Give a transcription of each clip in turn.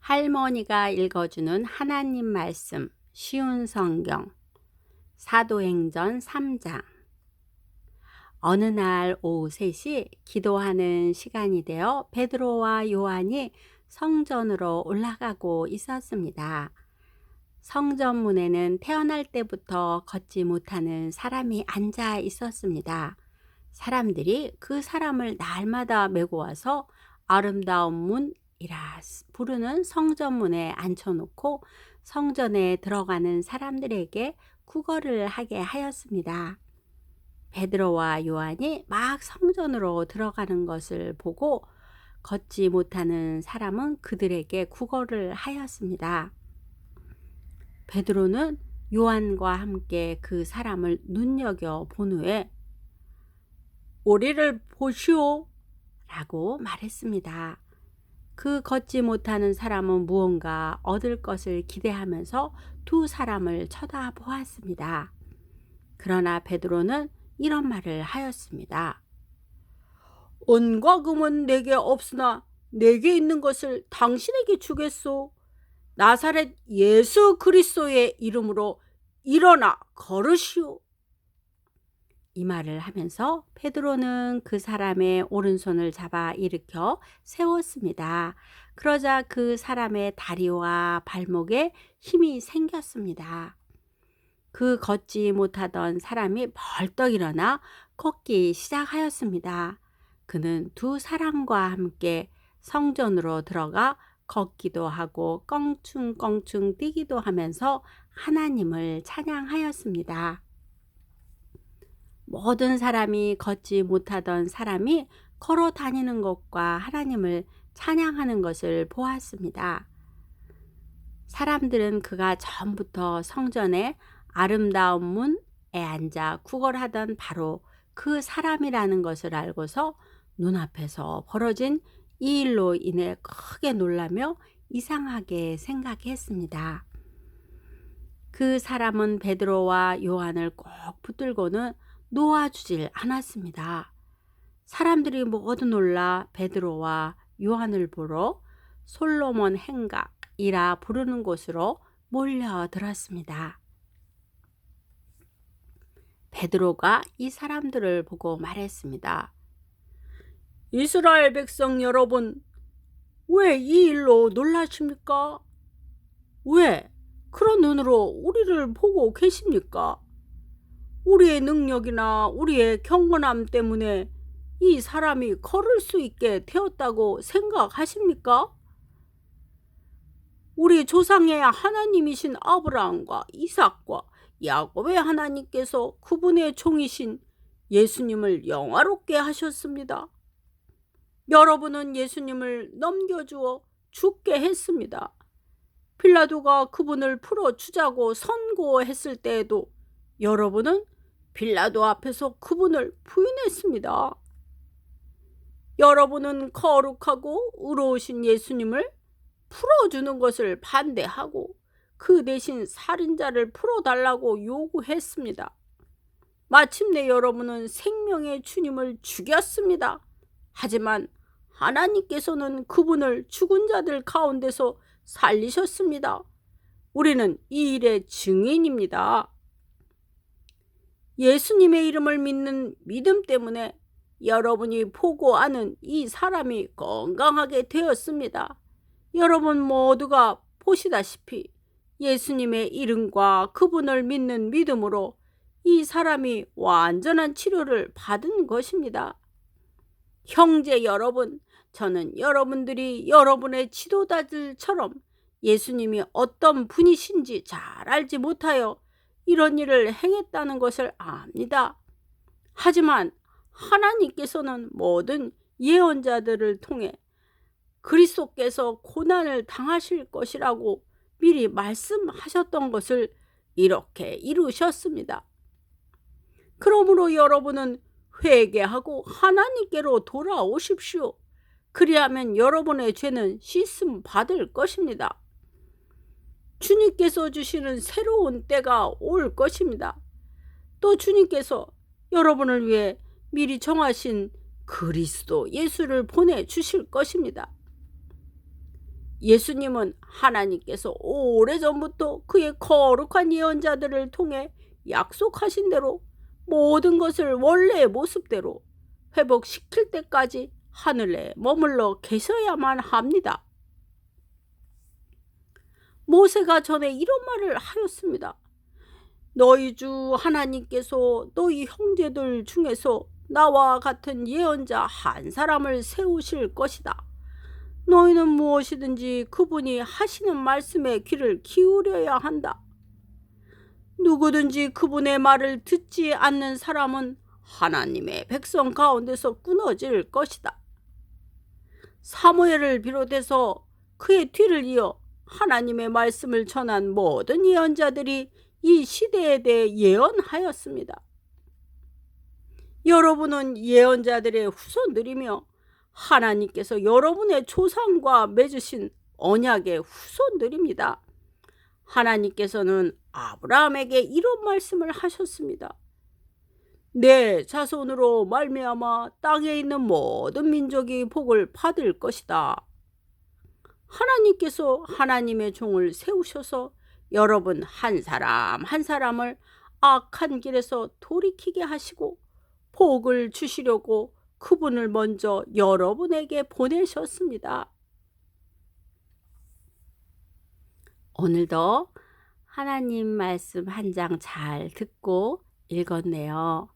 할머니가 읽어주는 하나님 말씀 쉬운 성경 사도행전 3장. 어느 날 오후 3시 기도하는 시간이 되어 베드로와 요한이 성전으로 올라가고 있었습니다. 성전 문에는 태어날 때부터 걷지 못하는 사람이 앉아 있었습니다. 사람들이 그 사람을 날마다 메고 와서 아름다운 문이라 부르는 성전문에 앉혀놓고 성전에 들어가는 사람들에게 구걸을 하게 하였습니다. 베드로와 요한이 막 성전으로 들어가는 것을 보고 걷지 못하는 사람은 그들에게 구걸을 하였습니다. 베드로는 요한과 함께 그 사람을 눈여겨 본 후에 우리를 보시오 라고 말했습니다. 그 걷지 못하는 사람은 무언가 얻을 것을 기대하면서 두 사람을 쳐다보았습니다. 그러나 베드로는 이런 말을 하였습니다. 은과 금은 내게 없으나 내게 있는 것을 당신에게 주겠소. 나사렛 예수 그리스도의 이름으로 일어나 걸으시오. 이 말을 하면서 베드로는 그 사람의 오른손을 잡아 일으켜 세웠습니다. 그러자 그 사람의 다리와 발목에 힘이 생겼습니다. 그 걷지 못하던 사람이 벌떡 일어나 걷기 시작하였습니다. 그는 두 사람과 함께 성전으로 들어가 걷기도 하고 껑충껑충 뛰기도 하면서 하나님을 찬양하였습니다. 모든 사람이 걷지 못하던 사람이 걸어 다니는 것과 하나님을 찬양하는 것을 보았습니다. 사람들은 그가 처음부터 성전의 아름다운 문에 앉아 구걸하던 바로 그 사람이라는 것을 알고서 눈앞에서 벌어진 이 일로 인해 크게 놀라며 이상하게 생각했습니다. 그 사람은 베드로와 요한을 꼭 붙들고는 놓아주질 않았습니다. 사람들이 모두 놀라 베드로와 요한을 보러 솔로몬 행각이라 부르는 곳으로 몰려들었습니다. 베드로가 이 사람들을 보고 말했습니다. 이스라엘 백성 여러분, 왜 이 일로 놀라십니까? 왜 그런 눈으로 우리를 보고 계십니까? 우리의 능력이나 우리의 경건함 때문에 이 사람이 걸을 수 있게 되었다고 생각하십니까? 우리 조상의 하나님이신 아브라함과 이삭과 야곱의 하나님께서 그분의 종이신 예수님을 영화롭게 하셨습니다. 여러분은 예수님을 넘겨주어 죽게 했습니다. 빌라도가 그분을 풀어주자고 선고했을 때에도 여러분은 빌라도 앞에서 그분을 부인했습니다. 여러분은 거룩하고 의로우신 예수님을 풀어주는 것을 반대하고 그 대신 살인자를 풀어달라고 요구했습니다. 마침내 여러분은 생명의 주님을 죽였습니다. 하지만 하나님께서는 그분을 죽은 자들 가운데서 살리셨습니다. 우리는 이 일의 증인입니다. 예수님의 이름을 믿는 믿음 때문에 여러분이 보고 아는 이 사람이 건강하게 되었습니다. 여러분 모두가 보시다시피 예수님의 이름과 그분을 믿는 믿음으로 이 사람이 완전한 치료를 받은 것입니다. 형제 여러분, 저는 여러분들이 여러분의 지도자들처럼 예수님이 어떤 분이신지 잘 알지 못하여 이런 일을 행했다는 것을 압니다. 하지만 하나님께서는 모든 예언자들을 통해 그리스도께서 고난을 당하실 것이라고 미리 말씀하셨던 것을 이렇게 이루셨습니다. 그러므로 여러분은 회개하고 하나님께로 돌아오십시오. 그리하면 여러분의 죄는 씻음 받을 것입니다. 주님께서 주시는 새로운 때가 올 것입니다. 또 주님께서 여러분을 위해 미리 정하신 그리스도 예수를 보내주실 것입니다. 예수님은 하나님께서 오래전부터 그의 거룩한 예언자들을 통해 약속하신 대로 모든 것을 원래의 모습대로 회복시킬 때까지 하늘에 머물러 계셔야만 합니다. 모세가 전에 이런 말을 하였습니다. 너희 주 하나님께서 너희 형제들 중에서 나와 같은 예언자 한 사람을 세우실 것이다. 너희는 무엇이든지 그분이 하시는 말씀에 귀를 기울여야 한다. 누구든지 그분의 말을 듣지 않는 사람은 하나님의 백성 가운데서 끊어질 것이다. 사무엘을 비롯해서 그의 뒤를 이어 하나님의 말씀을 전한 모든 예언자들이 이 시대에 대해 예언하였습니다. 여러분은 예언자들의 후손들이며 하나님께서 여러분의 조상과 맺으신 언약의 후손들입니다. 하나님께서는 아브라함에게 이런 말씀을 하셨습니다. 내 자손으로 말미암아 땅에 있는 모든 민족이 복을 받을 것이다. 하나님께서 하나님의 종을 세우셔서 여러분 한 사람 한 사람을 악한 길에서 돌이키게 하시고 복을 주시려고 그분을 먼저 여러분에게 보내셨습니다. 오늘도 하나님 말씀 한 장 잘 듣고 읽었네요.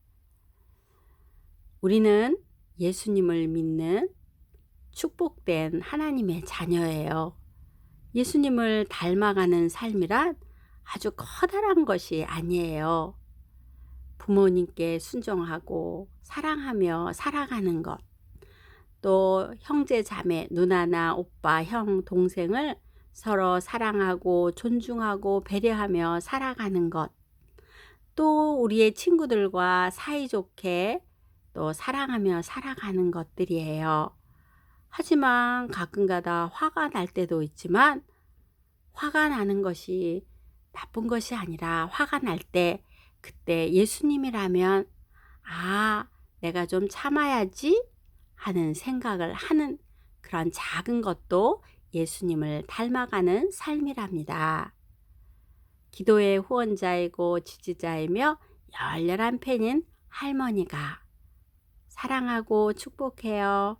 우리는 예수님을 믿는 축복된 하나님의 자녀예요. 예수님을 닮아가는 삶이란 아주 커다란 것이 아니에요. 부모님께 순종하고 사랑하며 살아가는 것, 또 형제 자매, 누나나 오빠, 형, 동생을 서로 사랑하고 존중하고 배려하며 살아가는 것, 또 우리의 친구들과 사이좋게 또 사랑하며 살아가는 것들이에요. 하지만 가끔가다 화가 날 때도 있지만 화가 나는 것이 나쁜 것이 아니라 화가 날 때 그때 예수님이라면 내가 좀 참아야지 하는 생각을 하는 그런 작은 것도 예수님을 닮아가는 삶이랍니다. 기도의 후원자이고 지지자이며 열렬한 팬인 할머니가 사랑하고 축복해요.